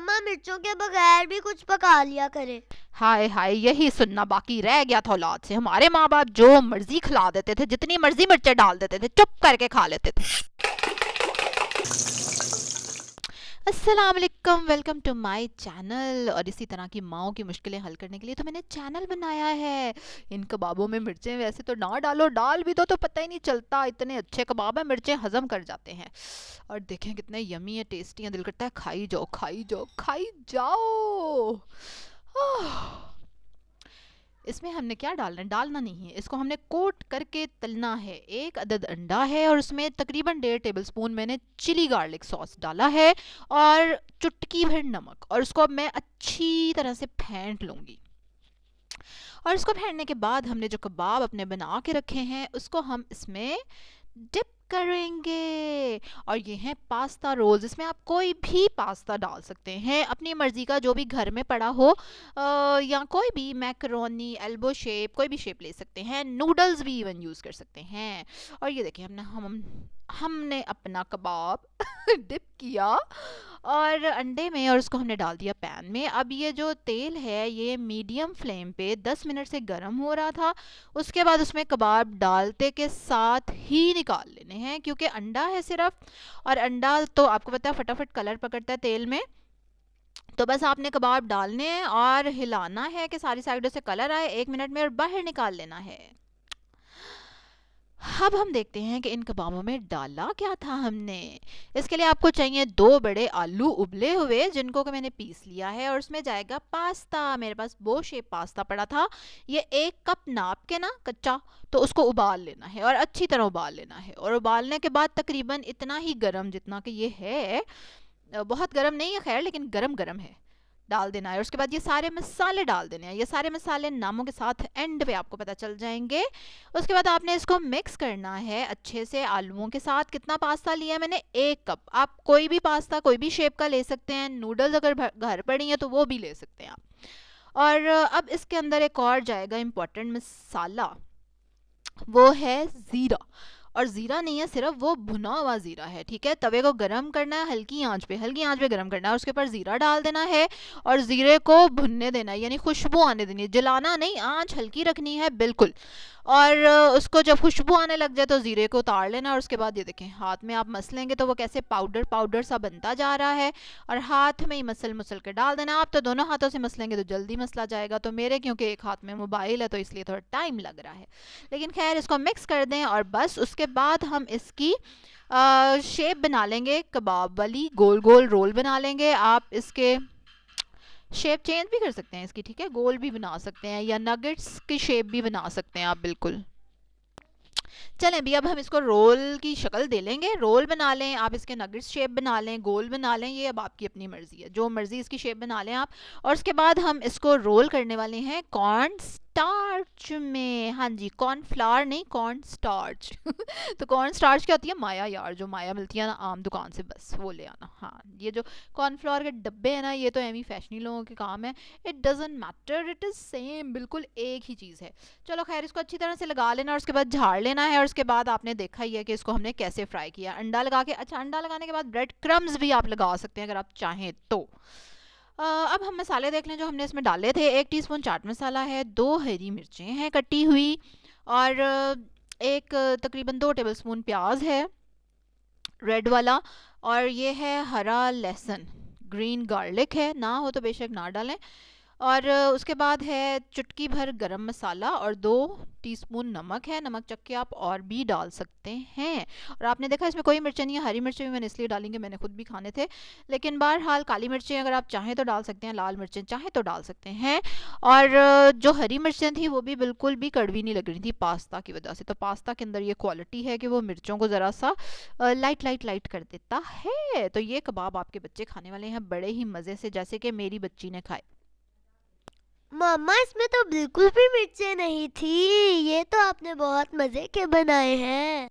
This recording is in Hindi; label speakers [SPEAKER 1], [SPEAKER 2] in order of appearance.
[SPEAKER 1] मम्मा मिर्चों के बगैर भी कुछ पका लिया करे।
[SPEAKER 2] हाय हाय, यही सुनना बाकी रह गया था औलाद से। हमारे माँ बाप जो मर्जी खिला देते थे, जितनी मर्जी मिर्चें डाल देते थे, चुप करके खा लेते थे। अस्सलाम वालेकुम, वेलकम टू माय चैनल। और इसी तरह की माओं की मुश्किलें हल करने के लिए तो मैंने चैनल बनाया है। इन कबाबों में मिर्चें वैसे तो ना डालो, डाल भी दो तो पता ही नहीं चलता, इतने अच्छे कबाब है, मिर्चें हजम कर जाते हैं। और देखें कितने यमी है, टेस्टी है, दिल करता है खाई जाओ खाई जाओ खाई जाओ। इसमें हमने क्या डालना है? डालना नहीं है, इसको हमने कोट करके तलना है। एक अदद अंडा है और उसमें तकरीबन 1.5 टेबलस्पून मैंने चिली गार्लिक सॉस डाला है और चुटकी भर नमक। और उसको अब मैं अच्छी तरह से फेंट लूँगी। और इसको फेंटने के बाद हमने जो कबाब अपने बना के रखे हैं उसको हम इसमें डिप करेंगे। और ये हैं पास्ता रोल्स। इसमें आप कोई भी पास्ता डाल सकते हैं अपनी मर्जी का, जो भी घर में पड़ा हो, या कोई भी मैकरोनी, एल्बो शेप, कोई भी शेप ले सकते हैं। नूडल्स भी इवन यूज़ कर सकते हैं। और ये देखिए हमने अपना कबाब डिप किया और अंडे में, और उसको हमने डाल दिया पैन में। अब ये जो तेल है ये मीडियम फ्लेम पे 10 मिनट से गर्म हो रहा था। उसके बाद उसमें कबाब डालते के साथ ही निकाल लेने हैं, क्योंकि अंडा है सिर्फ, और अंडा तो आपको पता है फटाफट कलर पकड़ता है तेल में। तो बस आपने कबाब डालने हैं और हिलाना है कि सारी साइडों से कलर आए 1 मिनट में, और बाहर निकाल लेना है। अब हम देखते हैं कि इन कबाबों में डाला क्या था हमने। इसके लिए आपको चाहिए 2 बड़े आलू उबले हुए, जिनको कि मैंने पीस लिया है। और उसमें जाएगा पास्ता। मेरे पास बो शेप पास्ता पड़ा था, ये 1 कप नाप के ना कच्चा, तो उसको उबाल लेना है और अच्छी तरह उबाल लेना है। और उबालने के बाद तकरीबन इतना ही गर्म जितना कि ये है, बहुत गर्म नहीं है खैर, लेकिन गरम गरम है, डाल देना है। उसके बाद ये सारे मसाले डाल देने हैं। ये सारे मसाले नामों के साथ एंड पे आपको पता चल जाएंगे। उसके बाद आपने इसको मिक्स करना है अच्छे से आलूओं के साथ। कितना पास्ता लिया है मैंने? 1 कप। आप कोई भी पास्ता कोई भी शेप का ले सकते हैं। नूडल्स अगर घर पड़ी हैं तो वो भी ले सकते हैं आप। और अब इसके अंदर एक और जाएगा इम्पोर्टेंट मसाला, वो है ज़ीरा। और ज़ीरा नहीं है सिर्फ, वो भुना हुआ ज़ीरा है, ठीक है। तवे को गरम करना है, हल्की आंच पे गरम करना है, और उसके ऊपर ज़ीरा डाल देना है और ज़ीरे को भुनने देना है, यानी खुशबू आने देनी है, जलाना नहीं, आंच हल्की रखनी है बिल्कुल। और उसको जब खुशबू आने लग जाए तो ज़ीरे को उतार लेना। और उसके बाद ये देखें हाथ में आप मसलेंगे तो वो कैसे पाउडर पाउडर सा बनता जा रहा है, और हाथ में ही मसल मसल के डाल देना। आप तो दोनों हाथों से मसलेंगे तो जल्दी मसला जाएगा, तो मेरे क्योंकि एक हाथ में मोबाइल है तो इसलिए थोड़ा टाइम लग रहा है, लेकिन खैर इसको मिक्स कर दें। और बस उसके बाद हम इसकी शेप बना लेंगे, कबाब वाली गोल गोल रोल बना लेंगे। आप इसके शेप चेंज भी कर सकते हैं इसकी, ठीक है, गोल भी बना सकते हैं या नगेट्स की शेप भी बना सकते हैं आप बिल्कुल। चलें भी, अब हम इसको रोल की शक्ल दे लेंगे। रोल बना लें आप, इसके नगेट्स शेप बना लें, गोल बना लें, ये अब आपकी अपनी मर्जी है, जो मर्जी इसकी शेप बना लें आप। और उसके बाद हम इसको रोल करने वाले हैं कॉर्न स्टार्च में। हाँ जी, कॉर्न फ्लावर नहीं, कॉर्न स्टार्च। तो कॉर्न स्टार्च क्या होती है? माया यार, जो माया मिलती है ना आम दुकान से, बस वो ले आना। हाँ, ये जो कॉर्नफ्लावर के डब्बे हैं ना, ये तो एमी फैशनी लोगों के काम है। It doesn't matter, it is same, बिल्कुल एक ही चीज़ है। चलो खैर, इसको अच्छी तरह से लगा लेना और उसके बाद झाड़ लेना है। और उसके बाद आपने देखा ही है कि इसको हमने कैसे फ्राई किया, अंडा लगा के। अच्छा, अंडा लगाने के बाद ब्रेड क्रम्स भी आप लगा सकते हैं अगर आप चाहें तो। अब हम मसाले देख लें जो हमने इसमें डाले थे। 1 टीस्पून चाट मसाला है, 2 हरी मिर्चें हैं कटी हुई, और एक तकरीबन 2 टेबलस्पून प्याज है रेड वाला, और ये है हरा लहसुन, ग्रीन गार्लिक है, ना हो तो बेशक ना डालें। और उसके बाद है चुटकी भर गरम मसाला और 2 टीस्पून नमक है। नमक चख के आप और भी डाल सकते हैं। और आपने देखा इसमें कोई मिर्चें नहीं है, हरी मिर्चें भी मैंने इसलिए डाली कि मैंने खुद भी खाने थे, लेकिन बहरहाल काली मिर्चें अगर आप चाहें तो डाल सकते हैं, लाल मिर्चें चाहें तो डाल सकते हैं। और जो हरी मिर्चें थी वो भी बिल्कुल भी कड़वी नहीं लग रही थी पास्ता की वजह से। तो पास्ता के अंदर ये क्वालिटी है कि वो मिर्चों को ज़रा सा लाइट लाइट लाइट कर देता है। तो ये कबाब आपके बच्चे खाने वाले हैं बड़े ही मज़े से, जैसे कि मेरी बच्ची ने खाए।
[SPEAKER 1] मम्मा इसमें तो बिल्कुल भी मिर्चें नहीं थी, ये तो आपने बहुत मजे के बनाए हैं।